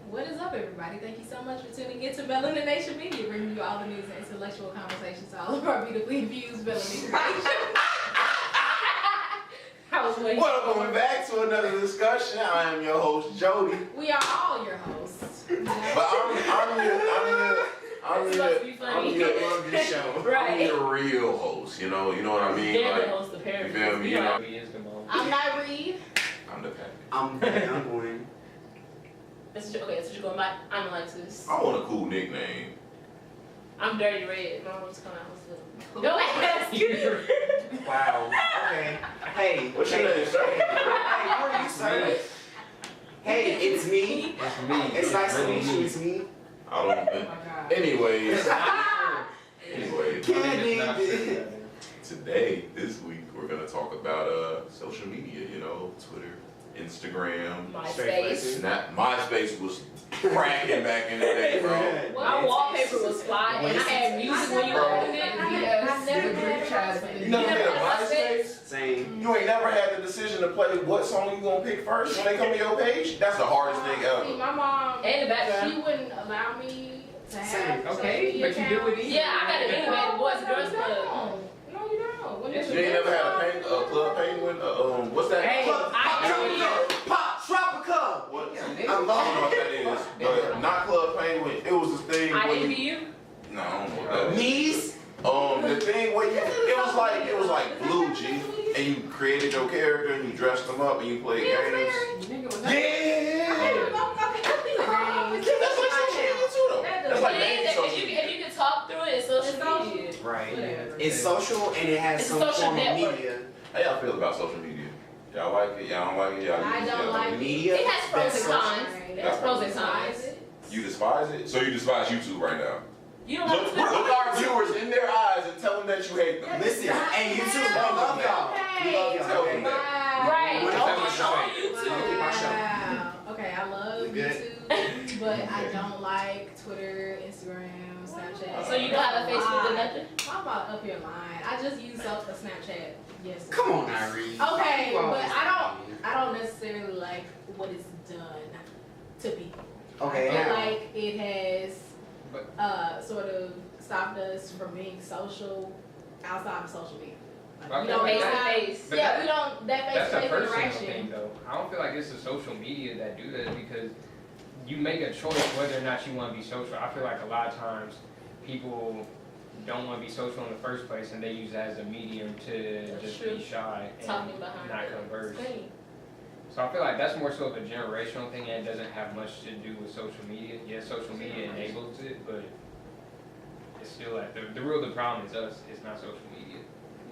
What is up, everybody? Thank you so much for tuning in to Melanination Media, bringing you all the news and intellectual conversations to all of our beautifully infused melanin creation. Welcome back to another discussion. I am your host, Jody. We are all your hosts. But I'm the show. Right. I'm the real host. You know what I mean? They're like, the host, apparently. You feel me? You know? I'm Nyree. I'm the package. I'm going. That's what you're going by. I'm Alexis. I want a cool nickname. I'm Dirty Red. My mom's coming out with it. Go ask you. Wow. Okay. Hey. What's your name, sir? Hey, how are you, sir? Hey, it's me. It's me. It's nice to meet you. It's me. I don't know. Oh my God. Anyways, Candy. today, this week, we're gonna talk about social media. You know, Twitter, Instagram, MySpace. MySpace was cracking back in the day, bro. My wallpaper was fly, and I had music when you opened it. I never group chat. You never had a MySpace? Same. You ain't never had the decision to play what song you gonna pick first when they come to your page? That's the hardest thing See, ever. my mom, And the background. she wouldn't allow me to have Same. social Okay, media but you do it accounts. Yeah, I got it anyway. The Boys and Girls Club. No, you don't. When Yes, it's You ain't never had a Club Penguin? What's that? Hey, Pop Tropica. What? I I don't know love what that is, but not Club Penguin. It was this thing where you. IDBU. No, I don't know what that is. Knees. The thing where you, it was like Blue G, and you created your character and you dressed them up and you played games. Yeah. That's like social media too, though. That's like baby social If media. you can talk through it, it's social media. Right. Whatever. It's social and it has It's a some social form of network. media. How y'all feel about social media? Y'all like it? Y'all don't like it? Y'all I don't like it. Media. It has pros that's and social. cons. It has pros and cons. You despise it? So you despise YouTube right now? You don't Look, have look Twitter. our viewers in their eyes and tell them that you hate them. Listen, and you too. We love y'all. We love y'all. Tell them Okay. that. Right. What Don't else be you on say? YouTube. Keep my show. Wow. Okay, I love We good? YouTube, but I don't like Twitter, Instagram, Snapchat. So you don't have a Facebook or nothing? I'm about up here lying. I just use Snapchat. Yes. Come on, Irene. Okay, You always but do. I don't necessarily like what it's done to people. Okay, I feel now. like it has sort of stopped us from being social outside of social media. Like, we don't Face to have- face. But yeah, that- we don't that That's a face-to-face personal interaction. thing, though. I don't feel like it's the social media that do that because you make a choice whether or not you want to be social. I feel like a lot of times people don't want to be social in the first place, and they use it as a medium to That's just true. be shy Talking and behind not the converse. screen. So I feel like that's more so of a generational thing, and it doesn't have much to do with social media. Yes, social media enables it, but it's still like the real problem is us. It's not social media.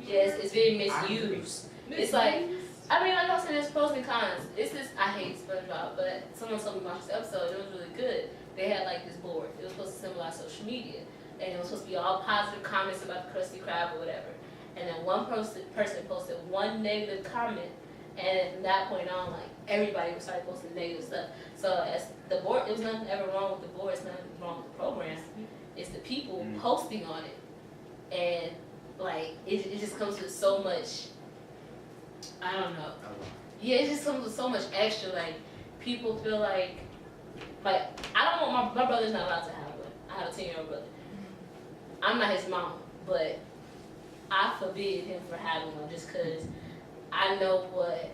Yes, it's very misused. It's like, I mean, like I said, there's pros and cons. It's just, I hate SpongeBob, but someone told me to watch this episode, it was really good. They had like this board. It was supposed to symbolize social media. And it was supposed to be all positive comments about the Krusty Krab or whatever. And then one person posted one negative comment, and from that point on, like, everybody would start posting negative stuff. So as the board, it was nothing ever wrong with the board, it's nothing wrong with the program. It's the people posting on it. And like, it just comes with so much, I don't know. Yeah, it just comes with so much extra, like, people feel like I don't want, my brother's not allowed to have one. I have a 10-year-old brother. I'm not his mom, but I forbid him from having one just because I know what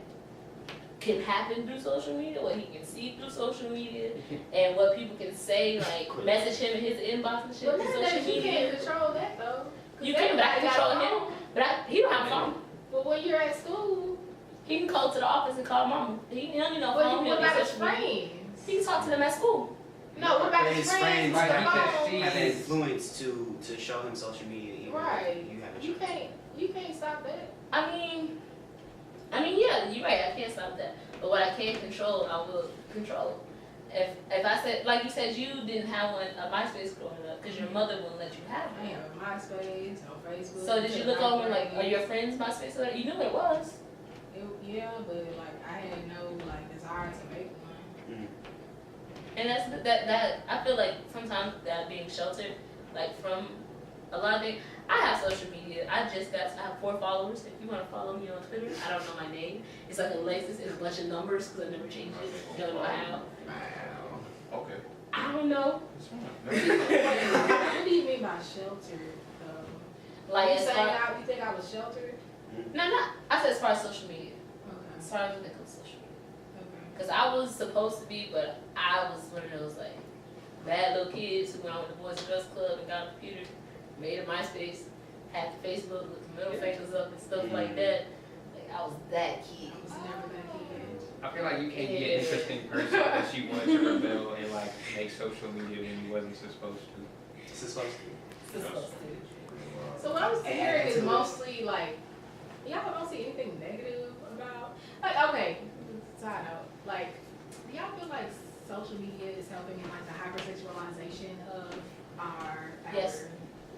can happen through social media, what he can see through social media, and what people can say, like message him in his inbox and shit But through that social you media. can't control that though. You can, but I can control him. But he don't have a phone. But when you're at school, He can call to the office and call mama. He don't need no but phone. what He don't about need his social media. friends? He can talk to them at school. No, what about But his his friends? friends Like, Come he can on. see- Have influence to show him social media. Even Right. You have a You choice. can't stop that. I mean, yeah, you're right. I can't stop that. But what I can control, I will control. If I said, like you said, you didn't have one a MySpace growing up because your mother wouldn't let you have I one. have MySpace, on Facebook. So did you look over like, are your friends MySpace? Or you knew what it was. Yeah, but like I had no like desire to make one. And that I feel like sometimes that being sheltered, like from a lot of things. I have social media. I have 4 followers. If you want to follow me on Twitter, I don't know my name. It's like Alexis and a bunch of numbers because I never changed it. Don't know how. Wow. Okay. I don't know. It's fine. What do you mean by sheltered? Like, you as saying far, you think I was sheltered? no, not, I said as far as social media. Okay. As far as when it comes to social media. Okay. Because I was supposed to be, but I was one of those, like, bad little kids who went out with the Boys and Girls Club and got a computer, made a MySpace, had Facebook with the middle fingers up and stuff like that. Like, I was that kid. I was never that kid. I feel like you can't be an interesting person unless you want to rebel and like make social media when you wasn't supposed to. This is supposed to be. It's supposed to be. So what I'm hearing is mostly like, y'all don't see anything negative about, like, okay, side note, like, do y'all feel like social media is helping in like the hypersexualization of our Yes.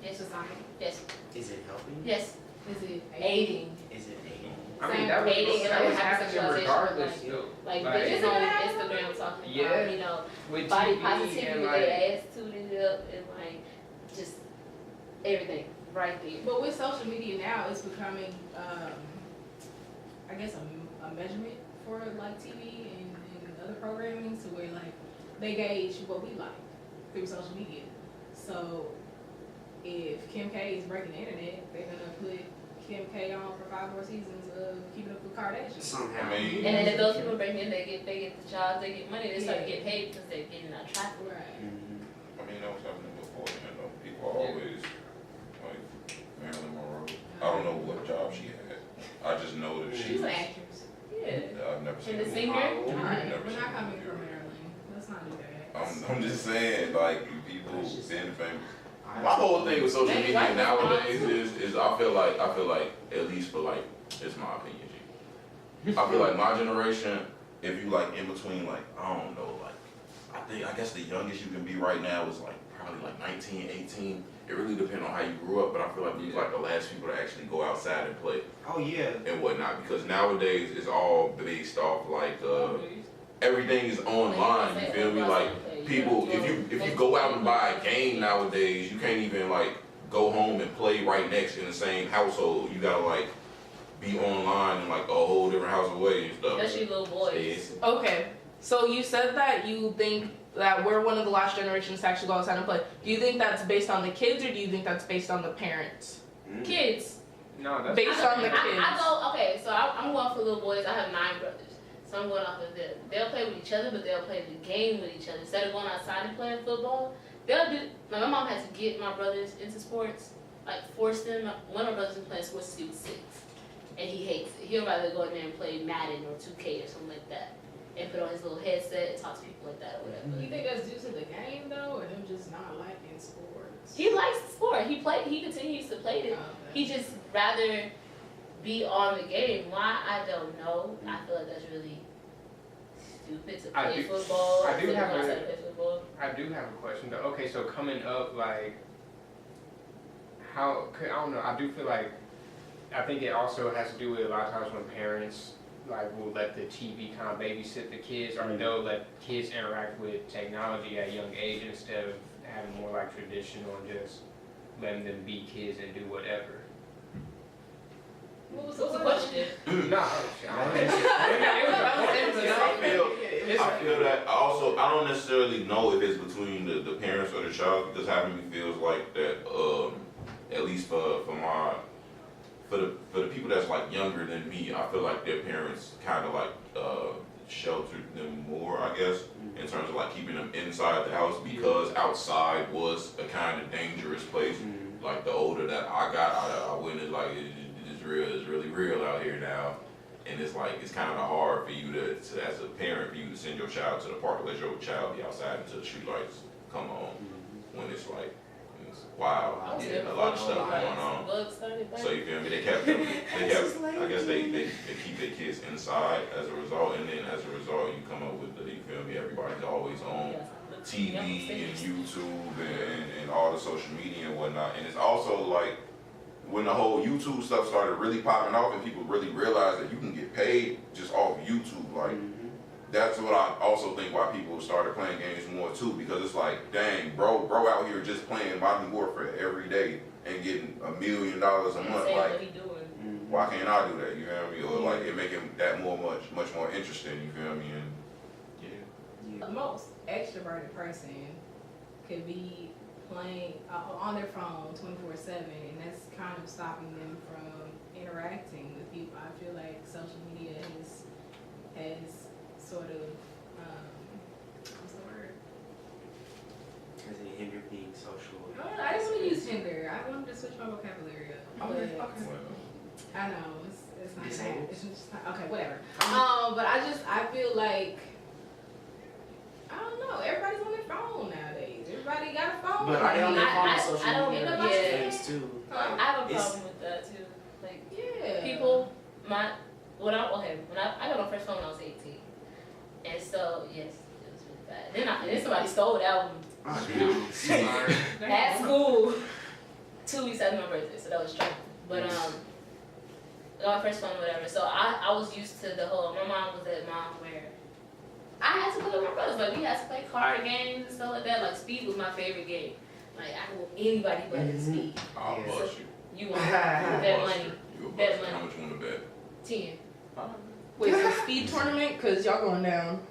Yes. society? Yes. Is it helping? Yes. Is it Aiding. Is it aiding? I mean, Same that was, dating and that was like happening hypersexualization, regardless like- though. Like, Like, bitches Is it on happening? Instagram talking Yeah. about, you know, with body TV positivity and with like, their ass tooted up and like, just everything right there. But with social media now, it's becoming, I guess, a measurement for like TV and other programming, to where like they gauge what we like through social media. So if Kim K is breaking the internet, they're gonna put Kim K on for 5 more seasons of Keeping Up with Kardashian. Somehow. I mean- And then if those people bring in, they get the jobs, they get money, they start Yeah. getting paid because they're getting that traffic. Right. Mm-hmm. I mean, that was happening before, you know, people always, like, Marilyn Monroe. I don't know what job she had. I just know that She's an actress. Yeah. I've never seen And the her. singer? Alright, Never we're seen not her. coming from Maryland. Let's not do that. I'm just saying, like, people being famous. I- My whole thing with social Maybe media white people nowadays are too. is I feel like, at least for like, it's my opinion, G. I feel like my generation, if you like in between, like, I don't know, like, I guess the youngest you can be right now is like probably like 19, 18. It really depends on how you grew up, but I feel like we was like the last people to actually go outside and play Oh yeah. and whatnot, because nowadays it's all based off like, everything is online, you feel me? Like, people, if you go out and buy a game nowadays, you can't even like go home and play right next in the same household. You gotta like be online and like a whole different house away and stuff. Especially little boys. Okay, so you said that you think that we're one of the last generations to actually go outside and play. Do you think that's based on the kids, or do you think that's based on the parents? Mm. Kids. no, that's Based on the kids. I go, okay, so I'm going for little boys. I have 9 brothers. So I'm going off of them. They'll play with each other, but they'll play the game with each other. Instead of going outside and playing football, they'll do, like my mom had to get my brothers into sports, like force them. One of my brothers was playing sports since he was 6. And he hates it. He'd rather go in there and play Madden or 2K or something like that. And put on his little headset and talk to people like that or whatever. You think that's due to the game though, or them just not liking sports? He likes the sport. He continues to play it. He just rather be on the game. Why? I don't know. I feel like that's really stupid to I play do- football. I do to have go a- outside and play football. I do have a question though. Okay, so coming up, like, I don't know, I do feel like, I think it also has to do with a lot of times when parents, like, will let the TV kind of babysit the kids, or they'll let kids interact with technology at a young age instead of having more like traditional and just letting them be kids and do whatever. What was What's the question? No, I feel that I don't necessarily know if it's between the parents or the child, because having me feels like that, at least for the people that's like younger than me, I feel like their parents kind of like sheltered them more, I guess, in terms of like keeping them inside the house, because outside was a kind of dangerous place. Like the older that I got, I witnessed like it's really real out here now. And it's like, it's kind of hard for you to, as a parent, for you to send your child to the park and let your child be outside until the street lights come on, when it's like, it's wild, and a lot of stuff going on. So you feel me? They kept, I guess they keep their kids inside as a result, and then as a result, you come up with you feel me? Everybody's always on TV and YouTube and all the social media and whatnot. And it's also like, when the whole YouTube stuff started really popping off and people really realized that you can get paid just off YouTube, like, that's what I also think why people started playing games more too, because it's like, dang, bro out here just playing Modern Warfare every day and getting $1 million a month, like, why can't I do that, you feel me? Or like, it making that much more interesting, you feel me? And The most extroverted person could be playing on their phone 24/7, and that's kind of stopping them from interacting with people. I feel like social media has sort of what's the word? Has it hindered being social? I didn't want to use Tinder. I wanted to switch my vocabulary up. Okay, But okay. I know it's not. Disabled. It's just not, okay, whatever. But I feel like I don't know. Everybody's on their phone nowadays. Everybody got a phone. But are they on their phone on I social don't media? know or about things that. too? I have a It's- problem with that too. Like Yeah. people, when I got my first phone when I was 18, and so yes, it was really bad. Then somebody stole that one Oh, damn. Sorry. at school 2 weeks after my birthday, so that was true. But I got my first phone or whatever. So I was used to the whole. My mom was that mom where I had to play with my brothers. Like we had to play card games and stuff like that. Like Speed was my favorite game. Like I could whoop anybody but Speed. I'll Yeah. bust you. You want I'll bet bust money, you. You'll bet bust you. How money. much you want to bet? 10. Wait, so speed tournament? Cause y'all going down.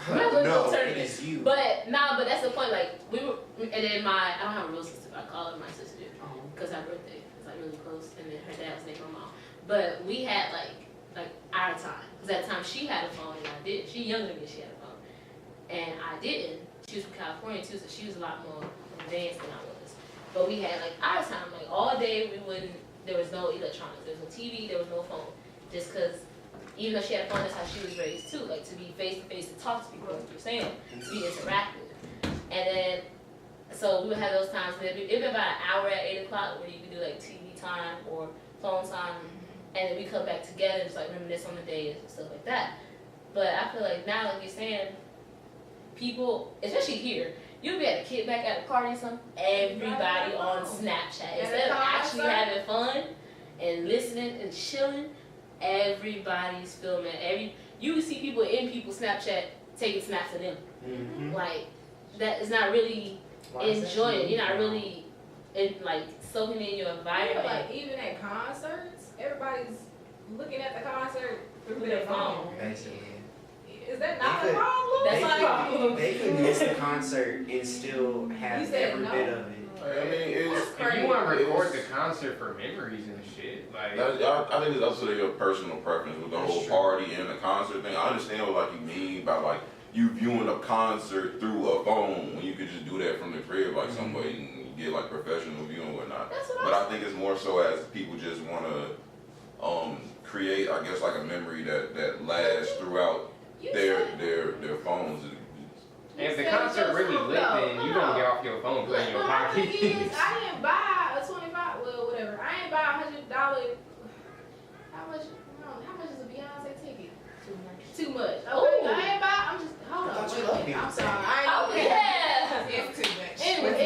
I'm not going to No, no it tournament. is you. But that's the point. Like we were, and then I don't have a real sister. I call her my sister because our birthday is like really close, and then her dad was named my mom. But we had like our time, because at the time she had a phone and I didn't. She younger than me, she had a phone, and I didn't. She was from California too, so she was a lot more advanced than I was. But we had like our time, like all day we wouldn't. There was no electronics, there was no TV, there was no phone, just because. Even though she had a phone, that's how she was raised too, like to be face to face, to talk to people, like you're saying, to be interactive. And then, so we would have those times, it'd be about an hour at 8 o'clock where you could do like TV time or phone time, and then we come back together and just like reminisce on the day and stuff like that. But I feel like now, like you're saying, people, especially here, you'll be at a kickback at a party or something, everybody on Snapchat. Instead of actually having fun and listening and chilling, everybody's filming. You see people in people's Snapchat taking snaps of them. Mm-hmm. Like that is not really enjoying. You're not really soaking in your I feel environment. like even at concerts, everybody's looking at the concert through With their their phone. Basically. Is that not They a could- problem? That's They not a problem. could, they could miss the concert and still You have said every no. bit of it. I mean, it's. That's If you want to It record was- the concert for memories and shit, like I think it's up to your personal preference with the That's whole true. party and the concert thing. I understand what you mean by you viewing a concert through a phone when you could just do that from the crib some way and you get professional viewing and whatnot. That's what But I think it's more so as people just want to create, I guess, a memory that lasts throughout You their said- phones. if the said concert just really for- lit, no, then you no. gonna get off your phone, put it in your But my pocket. thing is, I didn't buy a whatever. I ain't buy $100. How much is a Beyonce ticket? Too much. Ooh. I ain't buy. I'm just hold I on. thought you Wait a loved minute. I'm Beyonce. sorry. I Oh ain't yeah. It's too much.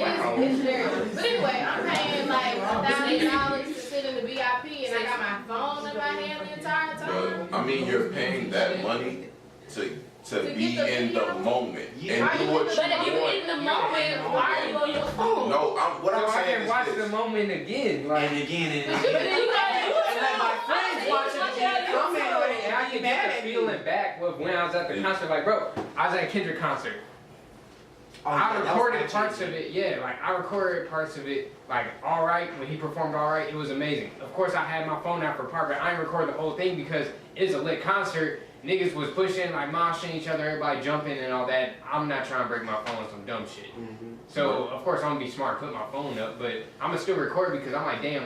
Wow. Anyway, it's very much. But anyway, I'm paying like $1,000 to sit in the VIP, and I got my phone in my hand the entire time. But I mean, you're paying that money to be get the in the video? moment Yeah. and do what But if you you're want. in the moment, why are you on your phone? No, what So I'm I saying can watch is the this. moment again, like. And again, and But you again. and let my friends watch it again. Comment on it, And I can get the feeling back with when I was at the concert. Like, bro, I was at a Kendrick concert. Oh, I yeah, that was recorded actually- parts of it, yeah. Like, I recorded parts of it, all right. When he performed all right, it was amazing. Of course, I had my phone out for part, but I didn't record the whole thing because it's a lit concert. Niggas was pushing, moshing each other, everybody jumping and all that. I'm not trying to break my phone on some dumb shit. Mhm. So, of course, I'm gonna be smart, put my phone up, but I'm gonna still record because I'm like, damn,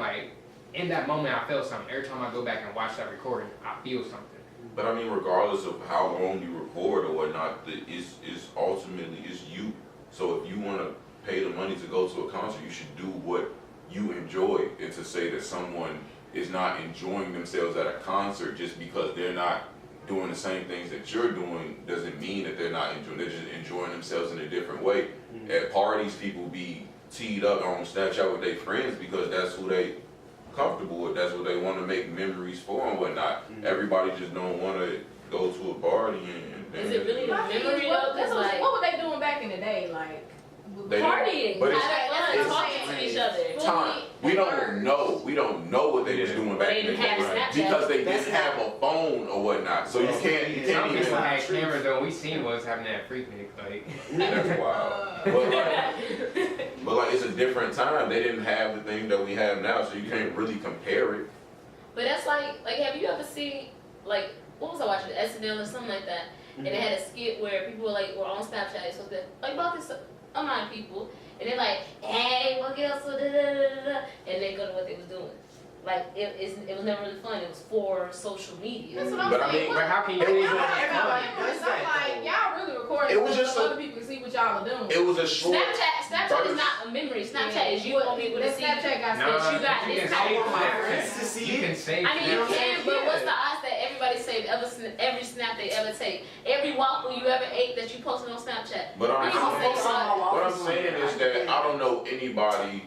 in that moment, I felt something. Every time I go back and watch that recording, I feel something. But I mean, regardless of how long you record or whatnot, it's ultimately it's you. So if you want to pay the money to go to a concert, you should do what you enjoy. And to say that someone is not enjoying themselves at a concert just because they're not doing the same things that you're doing doesn't mean that they're not enjoying. They're just enjoying themselves in a different way. Mhm. At parties, people be teed up on Snapchat with their friends because that's who they comfortable with. That's what they want to make memories for and whatnot. Mhm. Everybody just don't want to go to a party and Is it really the My thing is, memory what, though? 'Cause what were they doing back in the day? They Partying, but having it's- fun, talking to each other. Time. We don't know what they was doing But back they in the didn't have day Snapchat. because they That's didn't have a phone or whatnot. So you Some can't Some even. people had cameras though. We seen was having that free pick. Like, That's wild. But like it's a different time. They didn't have the things that we have now, so you can't really compare it. But that's like have you ever seen, like, what was I watching, SNL or something like that? And they had a skit where people were on Snapchat, so that, like, about this amount of people, and they're like, hey, what else, da, da, da, da, da, and they go to what they was doing. Like, it was never really fun. It was for social media. That's what I'm But I saying. mean, but how can you It say was that? everybody I'm does that, like, y'all really recording It was so just that a- other people can see what y'all are doing. It was a short. Snapchat is not a memory. Snapchat is you won't be able to see. Snapchat got Nah, you got you this can type save of Snapchat. to see You it. can save I mean, you Snapchat. can, but what's the odds that everybody saved every snap they ever take? Every waffle you ever ate that you posted on Snapchat? But You don't I'm, say all what I'm saying is that I don't know anybody.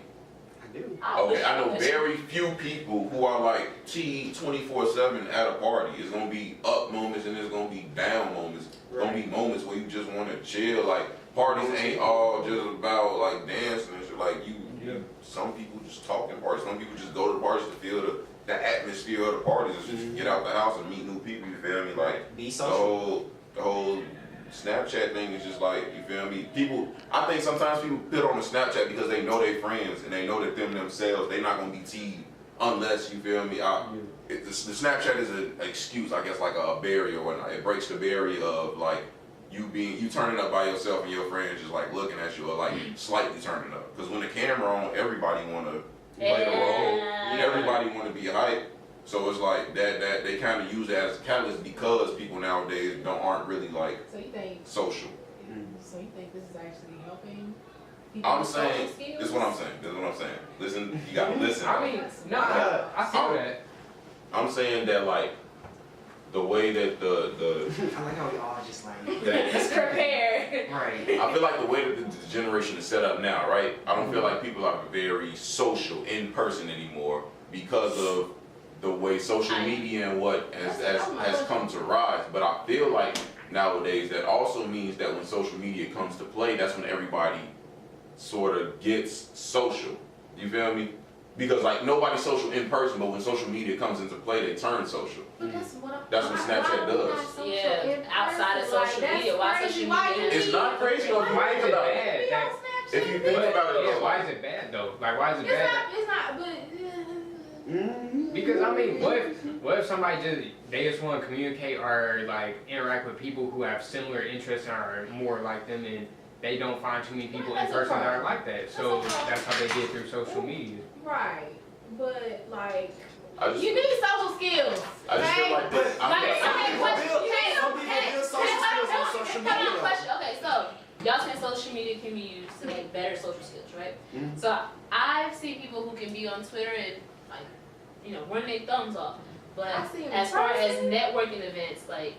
I do. Okay, I know very few people who are like 24/7 at a party. It's gonna be up moments and there's gonna be down moments. It's gonna be moments where you just want to chill. Like parties ain't all just about like dancing and shit. Like some people just talk in parties. Some people just go to parties to feel the atmosphere of the parties. It's just get out the house and meet new people. You feel me? Like Be the social. whole Snapchat thing is just like, you feel me? People, I think sometimes people put on the Snapchat because they know they friends and they know that themselves, they not gonna be teed unless, you feel me? The Snapchat is an excuse, I guess, like a barrier or whatnot. It breaks the barrier of like you turning up by yourself and your friends just like looking at you or like slightly turning up. Because when the camera on, everybody wanna play the role. Everybody wanna be hyped. So it's like that they kind of use it as a catalyst because people nowadays aren't really like So you think? social. So you think this is actually helping? people I'm with social saying, skills? this is what I'm saying. Listen, you gotta listen. I mean, no, I feel that. I'm saying that like the way that the I like how we all just like. that Let's prepare. Right. I feel like the way that the generation is set up now, right? I don't feel like people are very social in person anymore because of the way social media and what has come to rise. But I feel like nowadays that also means that when social media comes to play, that's when everybody sort of gets social. You feel me? Because like nobody's social in person, but when social media comes into play, they turn social. But that's what That's what Snapchat does. Yeah, outside of social media, why social media? It's not crazy though. Why is it about bad? If you think about it, Yeah, though, why is it bad though? Like, why is it bad? It's not, but. Because I mean, what if somebody just want to communicate or like interact with people who have similar interests and are more like them, and they don't find too many people in That's a person that are problem. like that. So That's a problem. that's how they get through social media. Right, but like, I just, you need social skills. I just feel like this. But- Like, okay, what Some you people can't- build hey, social hey, skills on hold on, social hold on, media. Question. Okay, so y'all saying social media can be used to like better social skills, right? Mhm. So I've seen people who can be on Twitter and like, run their thumbs off. But I see 'em as far as person. networking events, like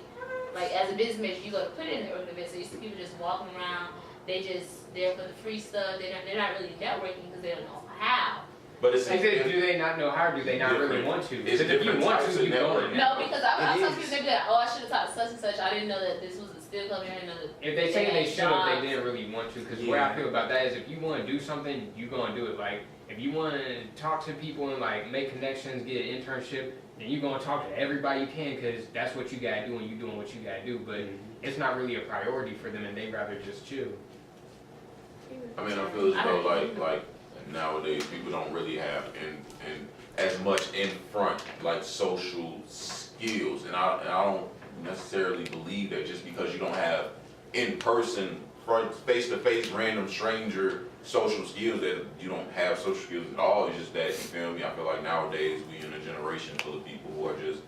as a business major, you go to put in networking events. So you see people just walking around. They just there for the free stuff. They're not really networking because they don't know how. But it's Is it, do they not know how? Do they not really Different. want to? It's Because if you different want types to, of you go networking. in No, there. because I It saw is. people they be like, oh, I should have talked to such and such. I didn't know that this was still coming. I didn't know that. If they say they had should have, jobs. they didn't really want to. Because the way Yeah. I feel about that is, if you want to do something, you gonna do it. Like if you want to talk to people and like make connections, get an internship, then you gonna talk to everybody you can because that's what you gotta do and you doing what you gotta do. But it's not really a priority for them, and they rather just chill. I mean, I feel as though like nowadays people don't really have in as much in front like social skills, and I don't necessarily believe that just because you don't have in person, front face to face, random stranger social skills that you don't have social skills at all. It's just that, you feel me? I feel like nowadays we in a generation full of people who are just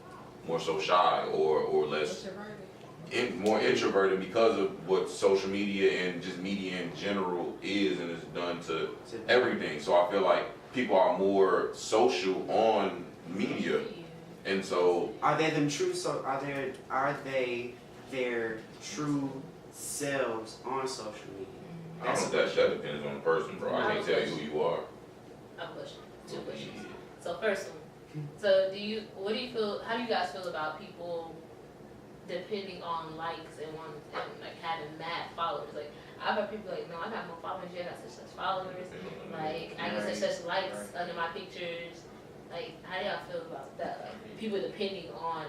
more so shy or less. More introverted because of what social media and just media in general is and is done to everything. So I feel like people are more social on media, and so Are they them true? So are they their true selves on social media? I don't know, that depends on the person, bro. I can't tell you who you are. I have a question. Two questions. So first one. So how do you guys feel about people depending on likes and like having mad followers. Like I've heard people like, no, I got more followers, you got such followers. Like I get such likes under my pictures. Like how do y'all feel about that? Like people depending on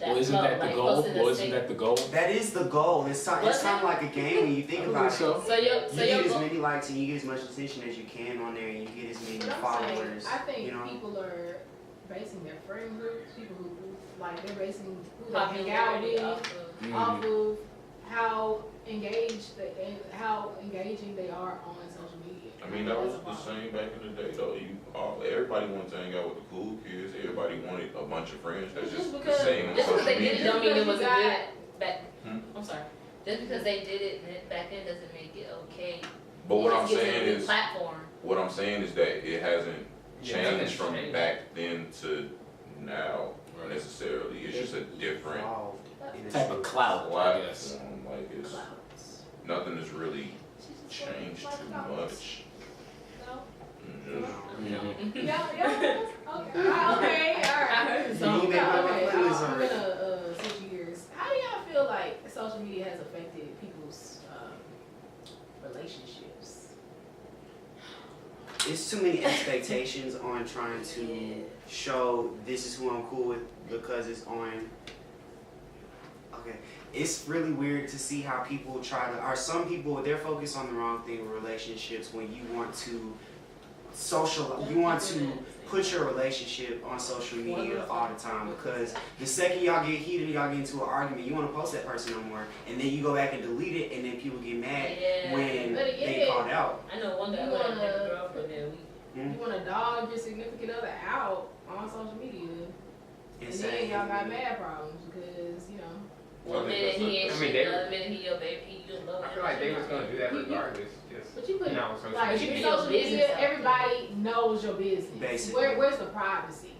that. Well, isn't that the like, goal? posting a Well, isn't stick- that the goal? That is the goal. It's kind of like a game when you think about it. So. So You your get as goal- many likes and you get as much attention as you can on there, and you get as many But I'm followers. saying, I think you know? people are basing their friend groups, people who like they're basing who they hang out popularity with off of- off of how engaging they are on social media. I mean, that was the same back in the day, though. Everybody wanted to hang out with the cool kids. Everybody wanted a bunch of friends. That's just the same on just because social they did it media. don't mean it wasn't Just good because back. Hmm? I'm sorry. Just because they did it back then doesn't make it okay. But what It I'm just gives it saying a new is, platform. that it hasn't Yeah, changed nothing's from changed. back then to now necessarily. It's just a different Evolved in a Type of clout, I guess. platform. Like it's Clouds. nothing has really changed too much. No? Mhm. Mhm. Yeah. Okay. Okay. All I right. heard You some. need Yeah, to make okay, my playlist I'm already. gonna switch gears. How do y'all feel like social media has affected people's relationships? It's too many expectations on trying to show this is who I'm cool with because it's on. Okay, it's really weird to see how people try to. Or some people they're focused on the wrong thing with relationships when you want to you want to put your relationship on social media all the time because the second y'all get heated, y'all get into an argument, you want to post that person no more, and then you go back and delete it, and then people get mad Yeah. when But they called out. I know one guy You who had a wanna- different girlfriend and we You want to dog your significant other out on social media, and then y'all got mad problems because one minute he ain't I mean, shit, they- the other minute he your baby, he just love I feel like they was gonna do that You- regardless. Just But you put not on social like you media. put social your business media, out there. everybody knows your business. Basically. Where's the privacy?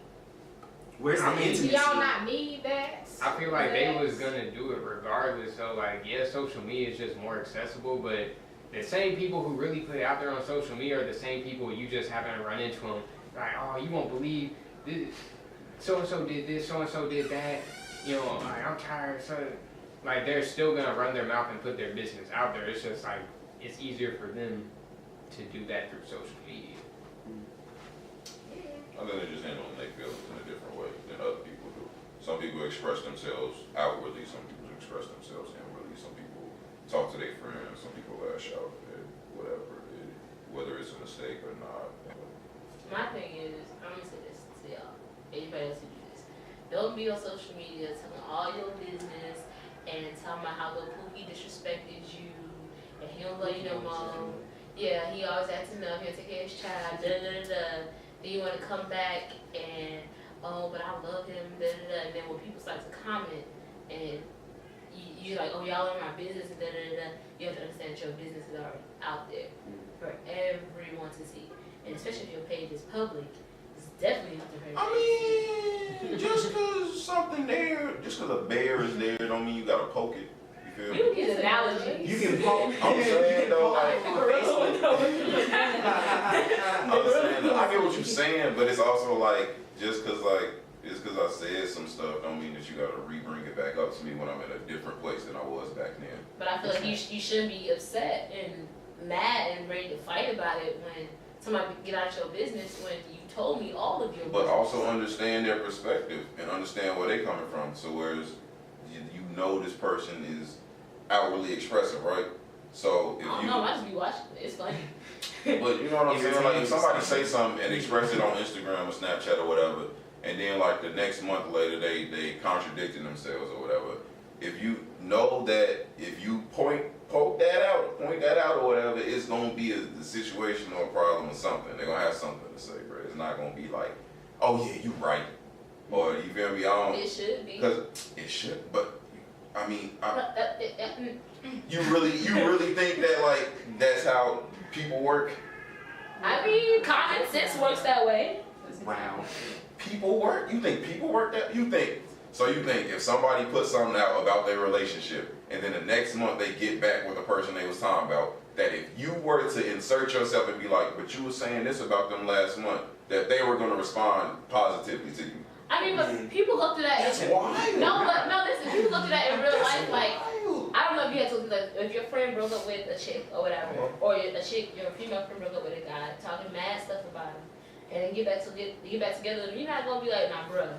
Where's the I mean, Do intimacy? y'all not need that? I feel like they was Yes. gonna do it regardless. So like, yeah, social media is just more accessible, but the same people who really put it out there on social media are the same people you just happen to run into them. Like, oh, you won't believe this. So and so did this. So and so did that. You know, like I'm tired. So like, they're still gonna run their mouth and put their business out there. It's just like it's easier for them to do that through social media. I think they just handle their feelings in a different way than other people do. Some people express themselves outwardly, some people express themselves inwardly, some people talk to their friends, some people lash out at whatever, whether it's a mistake or not. My thing is, I'm gonna say this to y'all, anybody else who do this. Don't be on social media telling all your business and talking about how little Pookie disrespected you and he don't love you no more. Yeah, he always acting up, he don't take care of his child, da da da da. Then you wanna come back and, oh, but I love him, da da da. And then when people start to comment and you're like, oh, y'all are my business, and da da da da, you have to understand that your business is already out there for everyone to see. And especially if your page is public, it's definitely not the I mean, just cause something there, just cause a bear is there, don't mean you gotta poke it. You feel me? You get analogies. You can poke. I'm saying though, like, I'm I'm saying, I get what you're saying, but it's also like, just cause I said some stuff, don't mean that you gotta re-bring it back up to me when I'm in a different place than I was back then. But I feel like you shouldn't be upset and mad and ready to fight about it when somebody get out of your business when you told me all of your But business. also understand their perspective and understand where they coming from. So whereas you know this person is outwardly expressive, right? So if I don't you, know, I just be watching it. It's funny. but you know what I'm saying? Like if somebody say something and express it on Instagram or Snapchat or whatever, and then like the next month later they contradicting themselves or whatever. If you know that if you point that out or whatever, it's gonna be a situation or a problem or something. They're gonna have something to say, bro. It's not gonna be like, oh yeah, you right. Or you feel me? It should be. Because it should, but I mean, Mm. you really think that like that's how people work? I mean, common sense works that way. Wow. People work? You think people work that? You think if somebody puts something out about their relationship and then the next month they get back with the person they was talking about, that if you were to insert yourself and be like, but you were saying this about them last month, that they were going to respond positively to you? I mean, but people go through that. That's wild. No, but no, listen. People go through that in real life, like, I don't know if you had to, like, if your friend broke up with a chick or whatever, or a chick, your female friend broke up with a guy, talking mad stuff about him, and then get back together, you're not gonna be like, nah, bruh,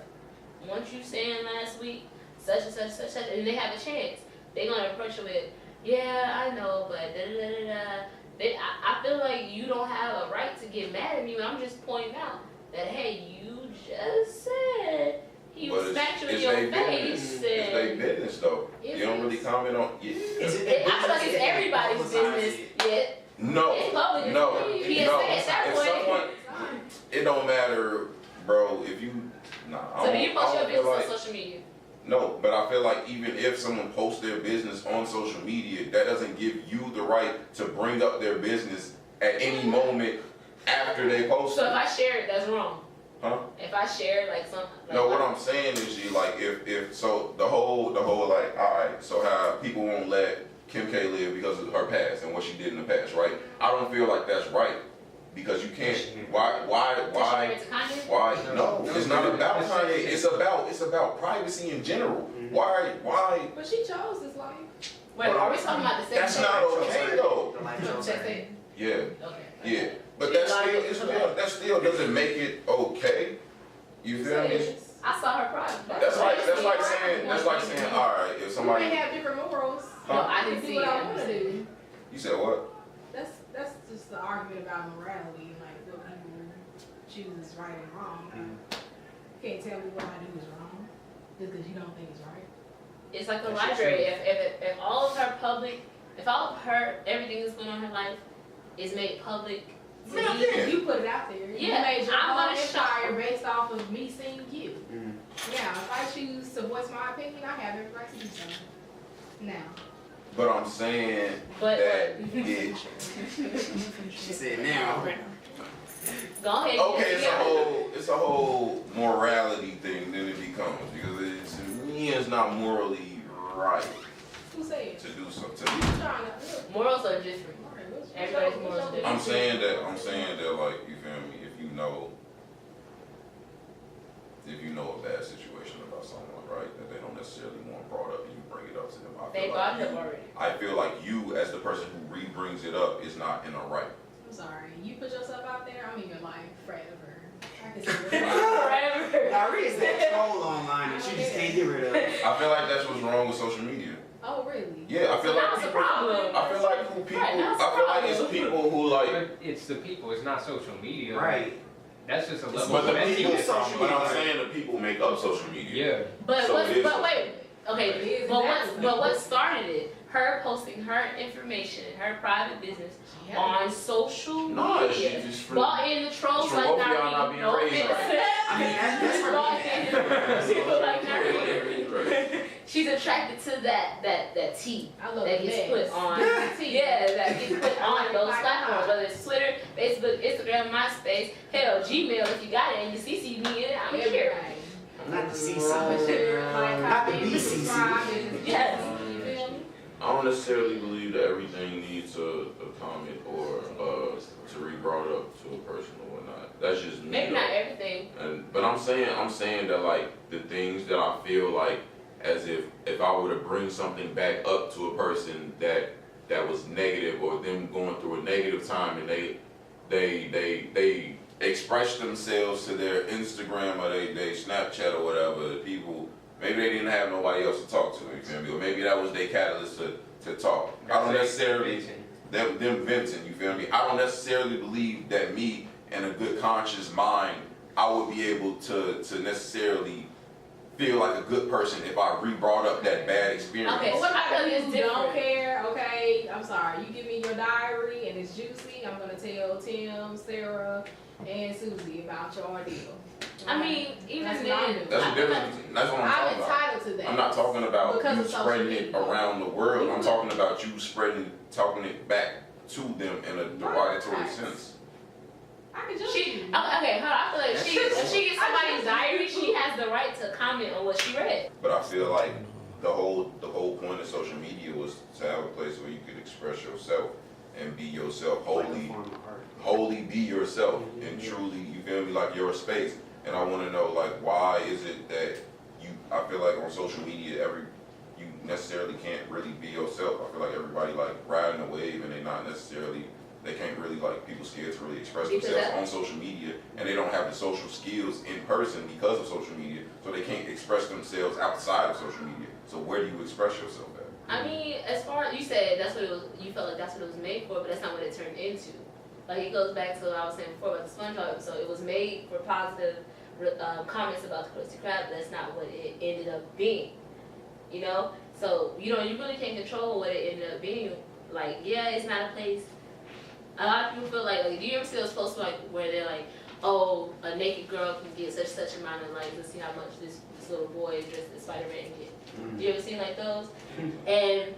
once you saying last week, such and such, such, such, and they have a chance, they gonna approach you with, yeah, I know, but da da da da. I feel like you don't have a right to get mad at me when I'm just pointing out that, hey, you just said he But smacked you in it's your their face. business. It's their business though. Is You don't it? really comment on. Yeah. I feel like it's everybody's business. Yet No. it's public. No. PSA No. at that If point. someone, it don't matter, bro. If you, nah. I So do don't- you post I your don't feel business like- on social media? No, but I feel like even if someone posts their business on social media, that doesn't give you the right to bring up their business at any moment after they post So if it. I share it, that's wrong. Huh? If I share like some. Like, No, what I'm saying is, G, like, if so, the whole, like, all right, so how people won't let Kim K live because of her past and what she did in the past, right? I don't feel like that's right because you can't. Why? Did she marry to Kanye? Why? No, it's not about Kanye. It's about privacy in general. Why? But she chose this life. Wait, are we talking about the same That's thing? not okay though. The life You know chose what I'm her. saying? Yeah, Okay. yeah. But She that got still, it. that still doesn't make it okay. You feel me? I saw her private. That's like saying, all right, if We somebody, may have different morals. No, I can didn't do see what it. I want to do. you said what? That's just the argument about morality, like what people choose is right and wrong. You can't tell me what I do is wrong just because you don't think it's right. It's like a That's library. true. If all of her public, if all of her everything that's going on in her life is made public, to Yeah, me, yeah. You put it out there. Yeah, You made your I'm whole gonna empire show- based off of me seeing you. Mm. Now, if I choose to voice my opinion, I have every right to do so. Now. But I'm saying but that it, She said now. go ahead. okay, Yeah. it's a whole morality thing then it becomes because it's, to me it's not morally right Who said? to do something. I'm trying to look. Morals are different. Alright, what's Everybody's your- morals what's are your- I'm saying that like, you feel me, if you know a bad situation about someone, right, that they don't necessarily want brought up and you bring it up to them, They brought it up already. I feel like you as the person who brings it up is not in a right. I'm sorry. You put yourself out there, I'm in your life forever. I can say Forever. Larry is that troll online that you just can't get rid of. I feel like that's what's wrong with social media. Oh, really? Yeah, I feel So like that's the people, problem. I feel like who people, Right, that's I feel the like it's problem. people who like, But it's the people, it's not social media. Right. That's just a It's level but of the messy. people, social but I'm media. saying the people make up social media. Yeah. But So it is but wait. It Okay, is but exactly. what started it? Her posting her information, her private business Yeah. on social No, she media. just Brought in the trolls So like both of y'all not being no raised offense. right. I mean, that's Brought in people like Right. She's attracted to that tea I love that the gets mess. put on. Tea. Yeah, that gets put on those Like, platforms, whether it's Twitter, Facebook, Instagram, MySpace, hell, Gmail. If you got it and you CC me in it, I'm here. Everything. Not the C I'm side. a share, like, Not the copy, BCC. subscribe, and- Yes. You feel me? I don't necessarily believe that everything needs a comment or to be brought up to a person or whatnot. That's just me. Maybe though. not everything. But I'm saying that like the things that I feel like as if I were to bring something back up to a person that was negative or them going through a negative time and they express themselves to their Instagram or they Snapchat or whatever, the people maybe they didn't have nobody else to talk to, you feel me? Or maybe that was their catalyst to talk. I don't necessarily them venting, you feel me? I don't necessarily believe that me in a good conscious mind I would be able to necessarily feel like a good person if I re-brought up that bad experience. Okay, But what I feel about it's people who don't different. care? Okay, I'm sorry. You give me your diary and it's juicy. I'm gonna tell Tim, Sarah, and Susie about your ordeal. I mean, even That's then, what I'm doing. That's the difference. That's what I'm I'm talking about. entitled to that. I'm not talking about Because you of social spreading it media. around the world. I'm talking about you talking it back to them in a derogatory Right. sense. I can just. okay, hold on. I feel like if she gets somebody's diary, she has the right to comment on what she read. But I feel like the whole point of social media was to have a place where you could express yourself and be yourself wholly be yourself and truly, you feel me, like your space. And I want to know, like, why is it that I feel like on social media, you necessarily can't really be yourself. I feel like everybody like riding a wave and they can't really like people scared to really express themselves on social media, and they don't have the social skills in person because of social media, so they can't express themselves outside of social media. So where do you express yourself at? I mean, as far as you said, that's what it was. You felt like that's what it was made for, but that's not what it turned into. Like it goes back to what I was saying before about the SpongeBob episode. It was made for positive comments about the Krusty Krab, but that's not what it ended up being. You know, so you really can't control what it ended up being. Like, yeah, it's not a place. A lot of people feel like do you ever see those posts like where they're like, oh, a naked girl can get such amount of likes. Let's see how much this little boy dressed as Spider-Man can get. You ever seen like those? And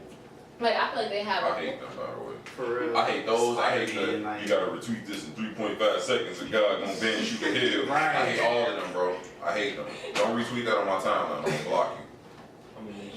like I feel like they have. I hate them, by the way. For real. I hate those. I hate Spider-Man, that. like- You gotta retweet this in 3.5 seconds, and God gonna bend you to hell. Right. I hate all of them, bro. I hate them. Don't retweet that on my timeline. I'm gonna block you.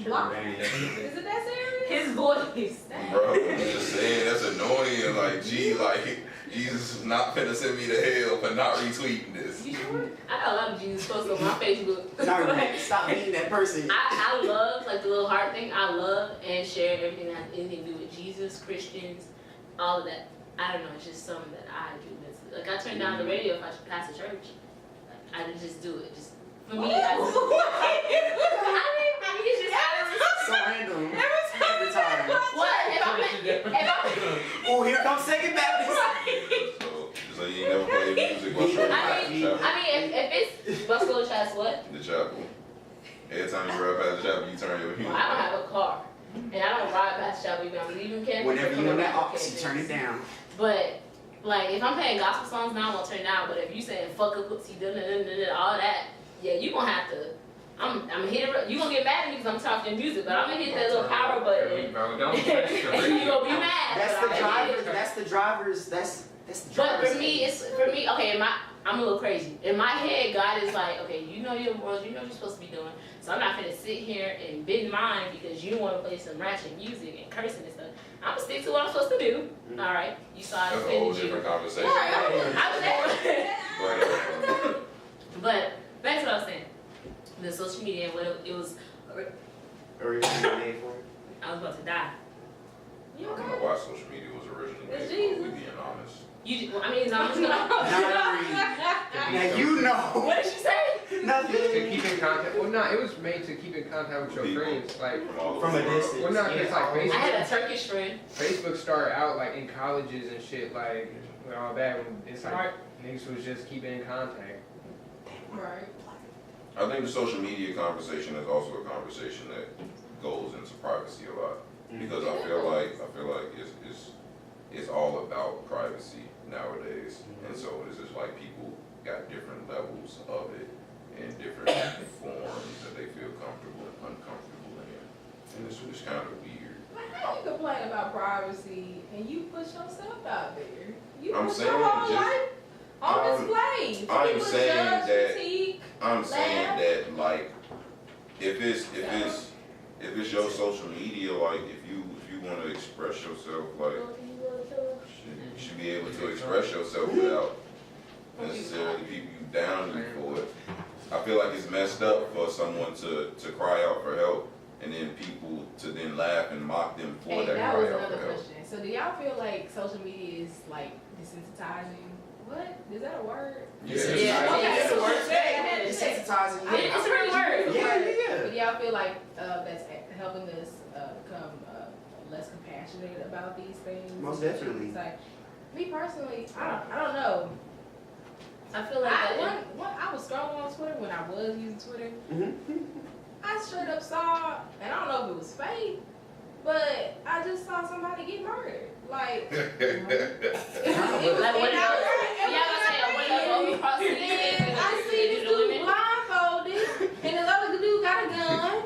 Block. Is it that serious? His voice. Bro, I'm just saying, that's annoying. Like, gee, like, Jesus is not finna send me to hell for not retweeting this. You sure? I got a lot of Jesus posts on my Facebook. Sorry, stop being that person. I love like the little heart thing. I love and share everything that has anything to do with Jesus, Christians, all of that. I don't know. It's just something that I do. Like I turn down the radio if I should pass a church. Like, I just do it. Just for me. I mean, for me, it's just So random. Every time. what if I'm Oh, here comes Second Baptist. So you ain't never played music while showing I mean, if it's Buffalo Chats, what? the chapel. Every time you ride past the chapel, you turn your Well, heel. I don't have a car, and I don't ride past Chapel even. I'm leaving campus. Whenever or you on coming that back ox, from you turn it campus. down. But like, if I'm playing gospel songs now, I'm gonna turn it down. But if you saying fuck a pussy, all that, yeah, you gonna have to. I'm gonna hit it. You gonna get mad at me because I'm talking music, but I'm gonna hit that little power button. Bro, don't touch the And you gonna be radio. mad. That's but the I'ma hit driver's. it. That's the driver's. That's the But driver's. for me. Okay, I'm a little crazy. In my head, God is like, okay, you know your world, you know what you're supposed to be doing. So I'm not gonna sit here and bend mine because you want to play some ratchet music and cursing and stuff. I'm gonna stick to what I'm supposed to do. Mm-hmm. All right, you saw I That's a whole offended you. different conversation. But back to what I was saying. The social media and what it was. Originally made for it. I was about to die. I don't know why social media was originally made It's for, Jesus. we being honest. I mean, I'm just gonna. Now you know. What did she say? Nothing. To keep in contact. Well, no, it was made to keep in contact with your People. friends. Like, From a distance. well, no, it's like I had a Facebook. Turkish friend. Facebook started out like in colleges and shit, like with all that. When it's like niggas was just keeping in contact. Right. I think the social media conversation is also a conversation that goes into privacy a lot, because I feel like it's all about privacy nowadays, and so it's just like people got different levels of it and different forms that they feel comfortable and uncomfortable in, and it's kind of weird. Like, how you complain about privacy and you put yourself out there? You I'm put saying your whole just- life on display. For I'm people to saying judge, that- critique. I'm saying that like if it's your social media, like if you want to express yourself, like you should be able to express yourself without necessarily people you down you for it. I feel like it's messed up for someone to cry out for help and then people to then laugh and mock them for Hey, that that cry was out for another help. question. So do y'all feel like social media is like desensitizing? What? Is that a word? Yeah. Yeah. Okay, It's a so word. Desensitizing. It's a real word. Yeah. Do y'all feel like that's helping us become less compassionate about these things? Most definitely. It's like, me personally, I don't know. I feel like that. I was scrolling on Twitter when I was using Twitter. Mm-hmm. I straight up saw, and I don't know if it was fake, but I just saw somebody get murdered. Like, it was, Like, what and I was- I see this dude blindfolded, and this other dude got a gun,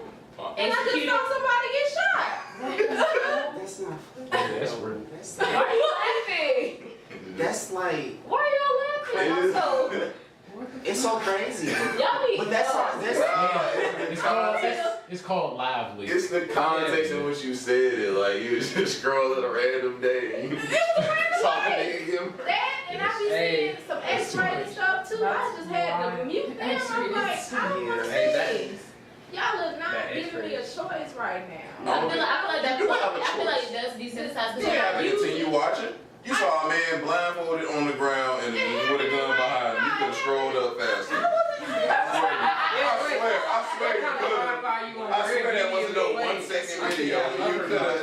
and I just saw somebody get shot. That's not. That's rude. That's Why not. are you laughing? That's like. Why are y'all laughing? Also, It's so crazy. y'all be. But It's called lively. It's the context in which you said it, like you was just scrolling a random day and you saw a nigga get murdered. That, and I be seeing some X-rated stuff too. I just had to mute them. I'm like, I don't want to see this. Y'all are not giving giving me a choice right now. No. I feel like that. You have a I feel like choice. that's desensitized. You have to continue watching. You saw a man blindfolded on the ground and with a gun behind him. You could have scrolled up faster. I swear that wasn't no 1 second video. You could have.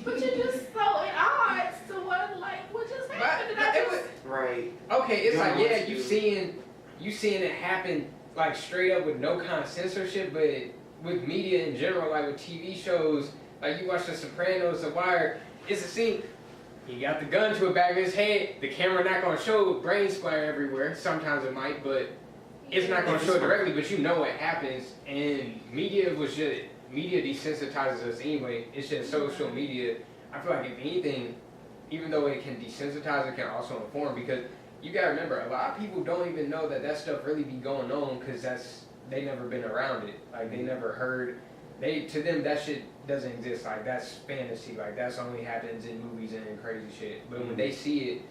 But you're just so at odds to what just happened. But it was, Right. okay, it's like, Young yeah, ones you seeing it happen like straight up with no kind of censorship, but with media in general, like with TV shows, like you watch The Sopranos, The Wire, it's a scene. He got the gun to the back of his head. The camera not gonna show brain splatter everywhere. Sometimes it might, but it's not gonna show it directly. But you know what happens. And media desensitizes us anyway. It's just social media. I feel like if anything, even though it can desensitize, it can also inform, because you gotta remember, a lot of people don't even know that stuff really be going on, because they never been around it. Like they never heard. To them that shit doesn't exist. Like that's fantasy. Like that's only happens in movies and in crazy shit. But when they see it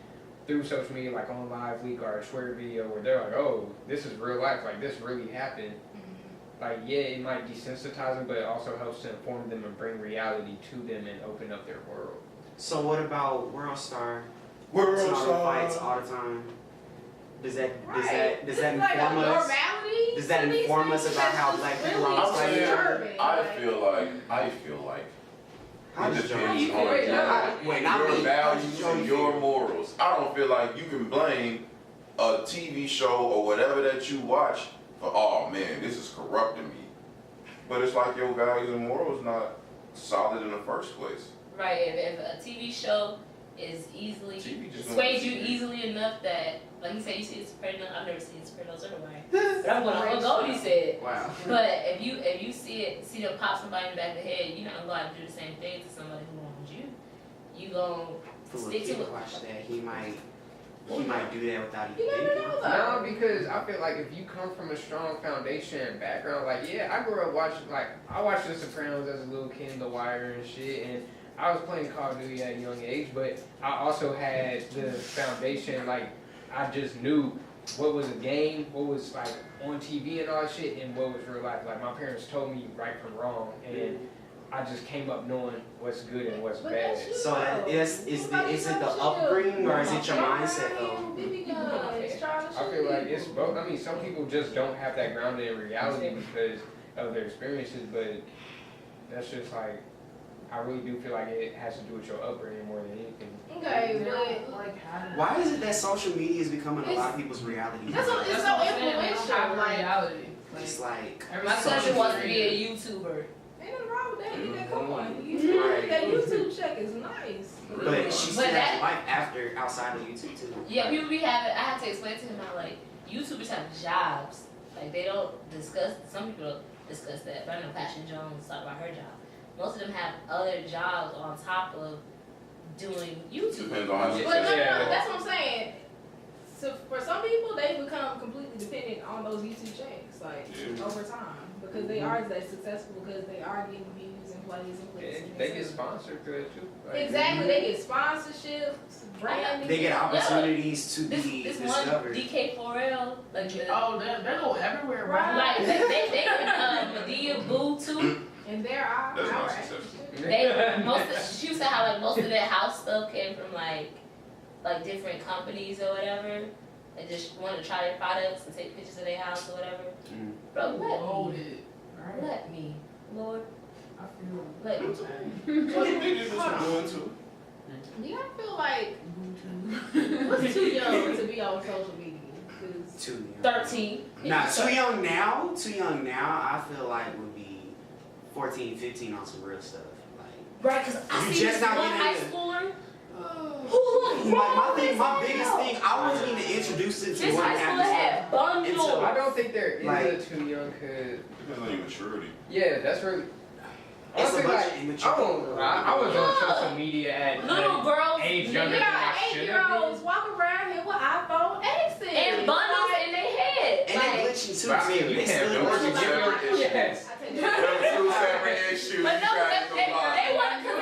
through social media, like on Live Leak or a Twitter video, where they're like, oh, this is real life. Like this really happened. Like yeah, it might desensitize them, but it also helps to inform them and bring reality to them and open up their world. So what about World Star? World Seeing all the Star. fights all the time. Does that This inform is like a us? normality Does that to these inform us things about that's how just black people really are I'm saying, disturbing. I Like, feel like How it does depends Joey- on Wait, not your me. values Joey and your feel? morals. I don't feel like you can blame a TV show or whatever that you watch for, oh man, this is corrupting me. But it's like your values and morals not solid in the first place. Right, if a TV show is easily TV just sways don't- you easily enough that, like you said, you see The Sopranos. I've never seen The Sopranos anyway, but I'm gonna go what he said. Wow. But if you see them pop somebody in the back of the head, you're not gonna go out and do the same thing to somebody who wronged you. You gonna For stick to people it. watch that, he might do that without You even never thinking. know though. No, because I feel like if you come from a strong foundation and background, like yeah, I grew up watching, like I watched The Sopranos as a little kid, The Wire and shit, and I was playing Call of Duty at a young age, but I also had the foundation, like I just knew what was a game, what was like on TV and all that shit, and what was real life. Like my parents told me right from wrong, and I just came up knowing what's good and what's But bad. that's you, So though. is it the upbringing or is it your mindset though? I feel like it's both. I mean, some people just don't have that grounded in reality because of their experiences, but that's just like, I really do feel like it has to do with your upbringing more than anything. Okay, but like how? Why is it that social media is becoming a lot of people's reality? That's what, it's so influential. Like, reality. It's like My social cousin wants to be media. a YouTuber. ain't nothing wrong with that. Get that coin. You Right. that YouTube check is nice. But she still But that- has life after outside of YouTube too. Yeah, people be having. I have to explain to him how like YouTubers have jobs. Like they don't discuss. Some people don't discuss that. But I know Passion Jones talk about her job. Most of them have other jobs on top of doing YouTube. Depends on how But you no, Yeah. that's what I'm saying. So for some people, they become completely dependent on those YouTube checks, like Yeah. over time, because they are that successful, because they are getting views and plays and clicks. And and they get stuff. sponsored through it too. Like, Exactly, they get sponsorships, branding. They get opportunities to This be this one discovered. DK4L like the, Oh, they go everywhere, Right. right? like they Medea Boo too. And there are That's not our successful. They she was saying how like most of their house stuff came from like different companies or whatever. They just wanted to try their products and take pictures of their house or whatever. Mm. Bro, Loaded. Right. let me, Lord, I feel let me. Social media is what you're doing too. Do y'all feel like what's too young to be on social media? 'Cause Too young. 13. Nah, too young now. Too young now. I feel like would be 14, 15 on some real stuff. Like Right, because I You see just this not one getting high into- schooler oh, who looked my biggest thing. I wasn't even introduced into This what high schooler happened. had bundles. I don't think they're Like- too young because Depends on your maturity. yeah, that's really. It's a Honestly, bunch like, of immature I won't lie, I was on Yeah. social media at Little like, girls age younger you than got I should have 8-year-olds walking around here with iPhone X's and bundles in their head. And they Like, glitching too. But I mean, too. you They can have still doors glitching. and Separate issues. Yes. I take There that. are two separate issues. but no, You try to they combine. want to look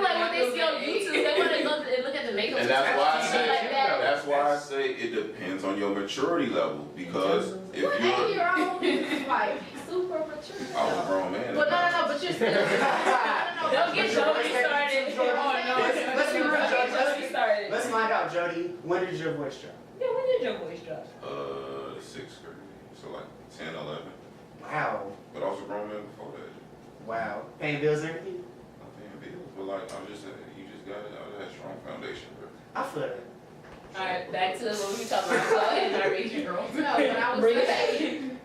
like what they see on YouTube. They want to go and look at the makeup And that's why I tutorials and say shit like that. that's why I say it depends on your maturity level, because if What you're 8-year-old is like just. Don't get Jody started. Oh, no. Let's be real, Don't Jody. get Jody started. Let's find out, Jody. When did your voice drop? Yeah, when did your voice drop? 6th grade, so like 10, 11. Wow. But I was a grown man before that. Wow. Paying bills and everything? I'm paying bills, but like I'm just saying, you just got a strong foundation, bro. I feel that. Alright, back to what we talking about. Go ahead, Marie. No, but I was Bring it saying,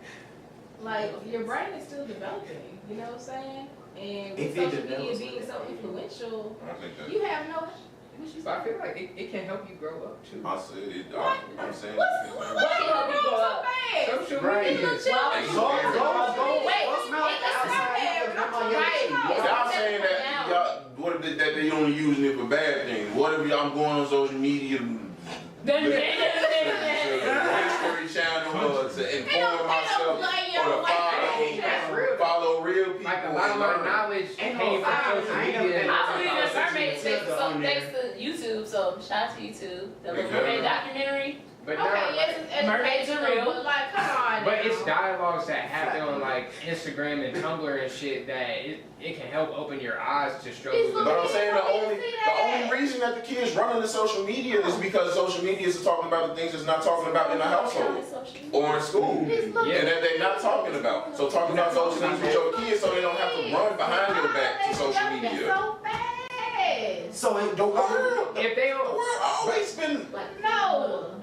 like, your brain is still developing, you know what I'm saying? And with If it social media develops, being so influential, I think that. you have no. So I feel like it can help you grow up too. I said it. I'm saying What's it. wrong What can help you grow up? so bad? Social Right. media. Go Wait, smell it- the outside. it's Come on, right. yeah. Y'all saying that what if that they only using it for bad things? What if I'm going on social media? History channel to inform myself or to follow real people. Like a lot of my knowledge Ain't came no from fire. social I ain't media. never I believe in Social mermaids media thanks on there. to YouTube, so shout out to YouTube. The little Because- mermaid documentary. But Okay, now, yes, it's Mermaids are real. but like, come on. but it's now. dialogues that happen on like Instagram and Tumblr and shit that it can help open your eyes to struggles. But I'm saying the only reason that the kids running the social media is because social media is talking about the things it's not talking about in the household or in school. Yeah. And that they're not talking about. So talk about those things with your kids so they don't have to run behind your back to social media. So fast. So it The don't. world, If they the don't, world always been. No.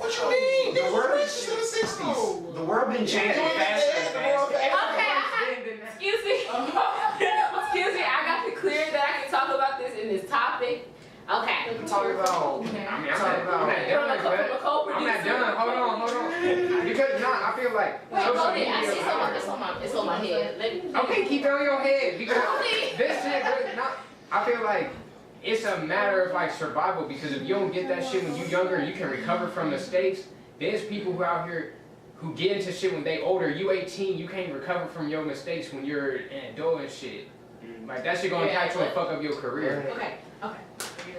What you mean? The They world were is racist in the '60s. The world been changing faster and faster. Excuse me. Excuse me, I got to clear that I can talk about this in this topic. Okay. I'm talking about. I mean, I'm not From a done. co-producer. I'm not done. Hold on. Because I feel like Wait, social hold it. media. It's on my head. Let me. Okay, keep it on your head because Hold it. this shit. I feel like it's a matter of like survival because if you don't get that shit when you younger, you can recover from mistakes. There's people who out here who get into shit when they older. You 18, you can't recover from your mistakes when you're an adult and shit. Like that shit gonna impact you and fuck up your career. Okay.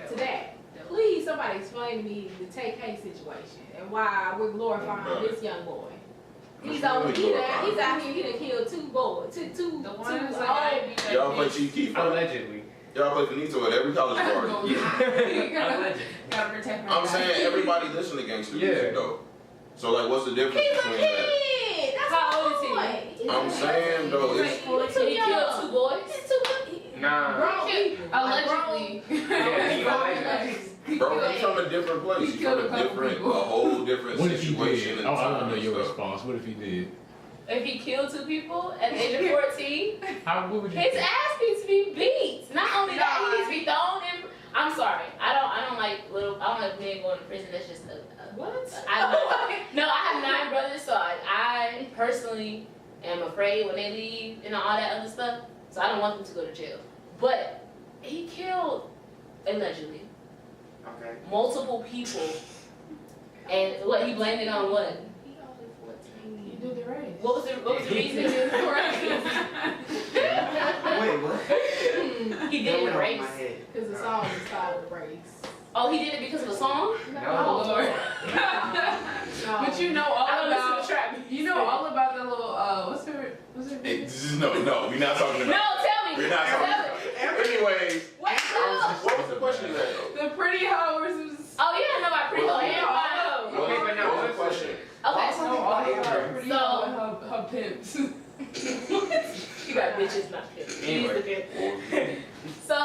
To that, please somebody explain to me the Tay-K situation and why we're glorifying this young boy. He's out here, he done killed two boys, two. The one who's old- like, Y'all play Chief Keef. Allegedly. Y'all play Finito at every college party. you gotta, Allegedly. gotta protect my I'm saying everybody listen to gangster music though. So like, what's the difference He's a between that? kid. That's How old is he? he? I'm saying though, it's He killed two boys. He's too Nah. grown. allegedly. bro, he's from a different place. He's from a whole different What if he situation did? and Oh, I want time to know and your stuff. response. What if he did? If he killed two people at the age of 14, What would you his do? ass needs to be beat. Not only that, he needs to be thrown in. I'm sorry. I don't like men going to prison. That's just What? No, I have 9 brothers, so I personally am afraid when they leave and all that other stuff. So I don't want them to go to jail. But he killed, allegedly, Okay. multiple people. And what, he blamed it on what? He only 14. You did the race. What was the reason? Wait, what? He did it in a That went over race. my head. Because the song is called The Race. Oh, he did it because of a song? No. Lord. No. But you know all I don't listen about, to trap. you know all about that little, what's her Hey, no, we're not talking No, about. tell me. We're not talking Tell about. me. Anyways, What's up? what was the question you had though? the pretty hoe versus. Oh, yeah, I know about pretty What- hoe. Everybody knows. What Okay, but now was the what's- question? Okay. No, all about pretty So- hoe and her pimps. You got bitches, not pimps. You Anyway. use the pimp. So,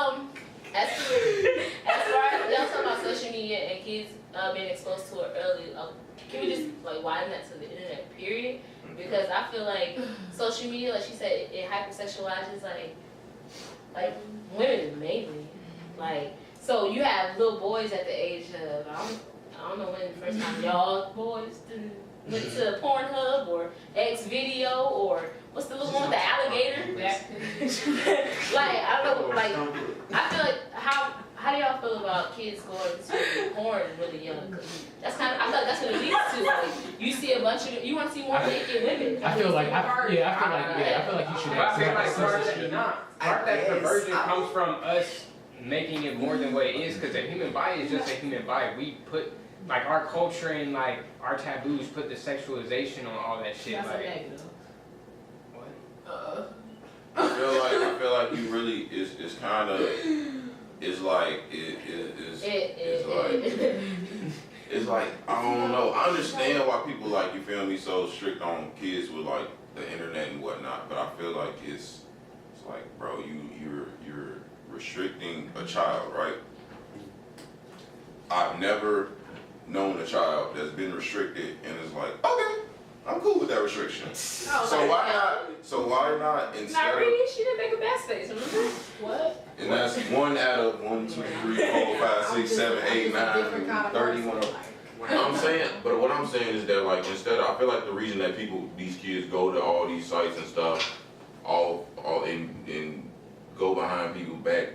as far as y'all talking about social media and kids being exposed to it early, can we just like widen that to the internet period? Because I feel like social media, like she said, it hypersexualizes like women mainly. Like, so you have little boys at the age of I don't know when the first time y'all boys went to Pornhub or X Video or what's the little one with the alligator? Like I don't know, like I feel like how do y'all feel about kids going to porn really young? 'Cause that's kind of, I feel like that's what it leads to. Like you see a bunch of, you want to see more naked women. I feel like I feel like you should But I have feel like part of censorship. that perversion comes from us making it more than what it is, because the human body is just a human body. We put like our culture and like our taboos put the sexualization on all that shit. That's a Like negative. what? I feel it's kind of, it's like, it's like, I don't know. I understand why people like, you feel me, so strict on kids with like the internet and whatnot, but I feel like it's like, bro, you're restricting a child, right? I've never known a child that's been restricted and is like, okay, I'm cool with that restriction. So why not instead Not of, really, she didn't make a bad face, remember? What? and that's 1 out of 1, 2, 3, 4, 5, 6, 7, 8, 9, 31 of I'm saying, but what I'm saying is that like instead, I feel like the reason that these kids go to all these sites and stuff, all and go behind people back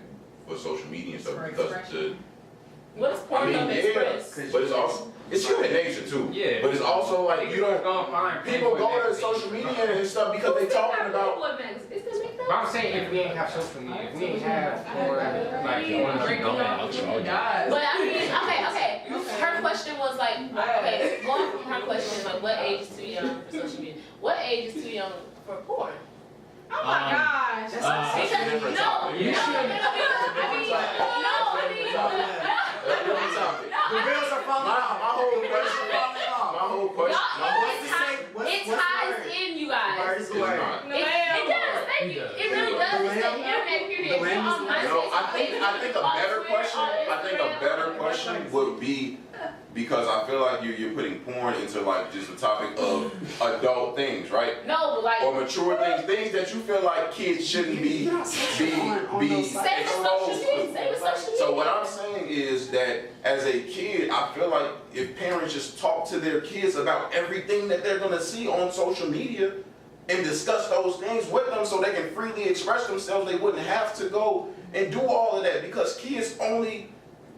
for social media and stuff For because expression. What is porn of express? but it's also it's human nature too. Yeah. But it's also like you don't. gonna find People go to social media and stuff because they talking about. Is this make But I'm saying if we ain't have social media, if we ain't have porn, like But I mean, okay. Her question was like, okay, going from her question, like, what age is too young for social media? What age is too young for porn? Oh my gosh. Because The wheels are falling off. My whole question. it ties in, you guys. Word is the word. It does, thank you. It really does. It's the internet, period. The You're on MySpace, No, I think on a better question would be because I feel like you're putting porn into like just the topic of adult things, right? No, but like, Or mature things that you feel like kids shouldn't be same with social media, exposed same to. with social media. So what I'm saying is that as a kid, I feel like if parents just talk to their kids about everything that they're gonna see on social media and discuss those things with them so they can freely express themselves, they wouldn't have to go and do all of that because kids only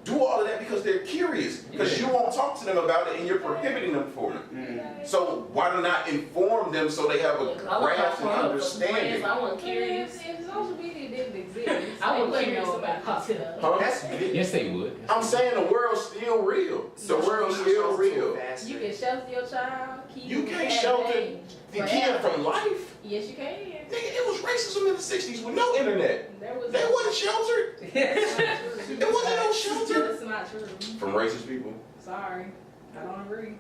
do all of that because they're curious, because you won't talk to them about it and you're prohibiting them from it. So why not inform them so they have a grasp and understanding? I want curious. If social media didn't exist, I they want wouldn't curious know about about it. stuff. Huh? That's big. Yes, they would. I'm saying the world's still real. The world's still real. You can shelter your child. Keep You them can't at shelter bay. the kid from life. Yes, you can. Nigga, it was racism in the 60s with no internet. There was. They wasn't sheltered. There wasn't no shelter. That's not true. From racist people. Sorry, I don't agree.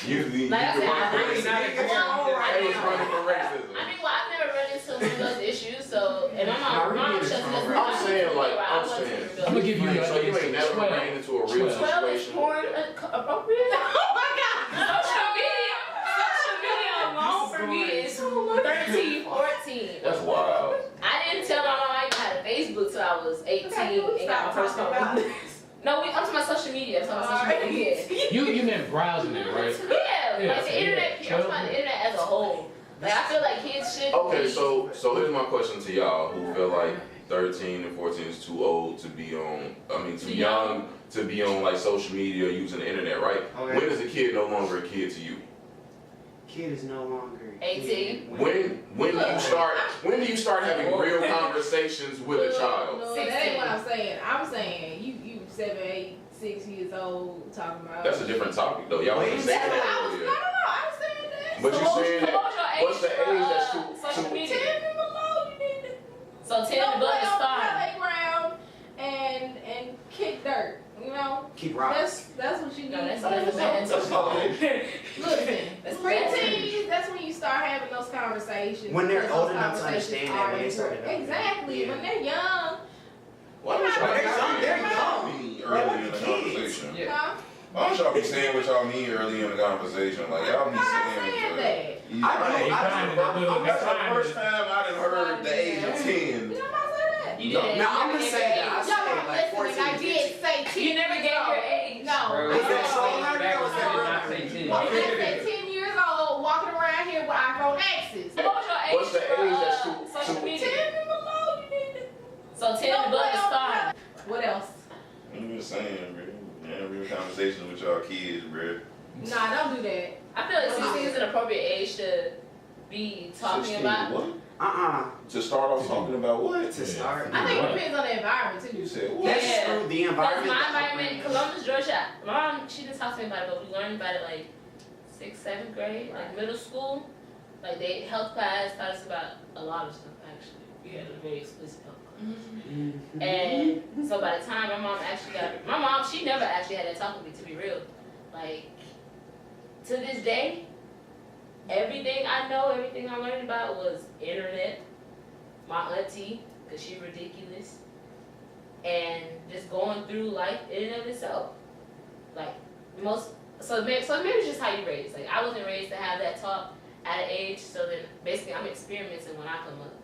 You Like I said, I really really not not agree. agree. They was running from racism. I mean, well, I've never run into one of those issues, so, and my mom shuts this I'm saying, like, I'm saying. I'm gonna give you So you ain't never 12. ran into a real 12 is situation. porn appropriate? Oh my God! Social media alone for me is 13, 14. That's wild. I didn't tell my mom I even had a Facebook till I was 18 and got my first phone. No, I'm talking about social media. I'm talking about social media. You meant browsing it, right? Yeah, Yeah, like the internet. I'm talking about the internet as a whole. Like I feel like kids should. Okay, be- so here's my question to y'all who feel like 13 and 14 is too old to be on, too young to be on like social media or using the internet, right? Okay. When is a kid no longer a kid to you? Kid is no longer 18. When do you start having real conversations with a child? No, that ain't what I'm saying. I'm saying you 7, 8, 6 years old talking about. That's a different topic though. Y'all wasn't saying No, that no, earlier. I was saying that. But you saying that, What's your age what's the for, age that's social too media? 10 and below, you need to. So 10 and above is fine. Playground and kick dirt. You know, keep rocking. that's what you need. No, that's Listen, That's fine. That's preteens, that's when you start having those conversations. When they're because old those enough to conversations understand that, are when they start important. to- Exactly. Yeah. When they're young, Why don't y'all They're young. me early in the conversation? Yeah. huh? Why don't y'all be saying what y'all mean early in the conversation? Like y'all be I'm not saying saying that. that. That's the first time I done heard the age of 10. Did I not say that? You didn't. Now I'm You gonna never say gave that. I your say Y'all weren't like 14. listening. I did say 10. You never years gave your old. age. No. Bro, Is that so? back was That never real? not say 10. I said 10 years old walking around here with iPhone X's. What's your age What's the for, age that's social too- media? 10 and below, you need to. So 10 and above is fine. What else? I'm just saying, bro. Man, real conversations with y'all kids, bro. Nah, don't do that. I feel like 16 is an appropriate age to be talking 16, about. what? To start off talking about what? To start. I think it depends on the environment You too. said what? That's Yeah. true. The Because environment. my environment, Columbus, Georgia, my mom, she didn't talk to me about it, but we learned about it like 6th, 7th grade, like middle school. Like they health class taught us about a lot of stuff actually. We had a very explicit health class. And so by the time my mom, she never actually had that talk with me, to be real. Like, to this day, everything I know, everything I learned about was internet, my auntie, because she's ridiculous, and just going through life in and of itself. Like, so maybe it's just how you raised. Like, I wasn't raised to have that talk at an age, so then basically I'm experimenting when I come up.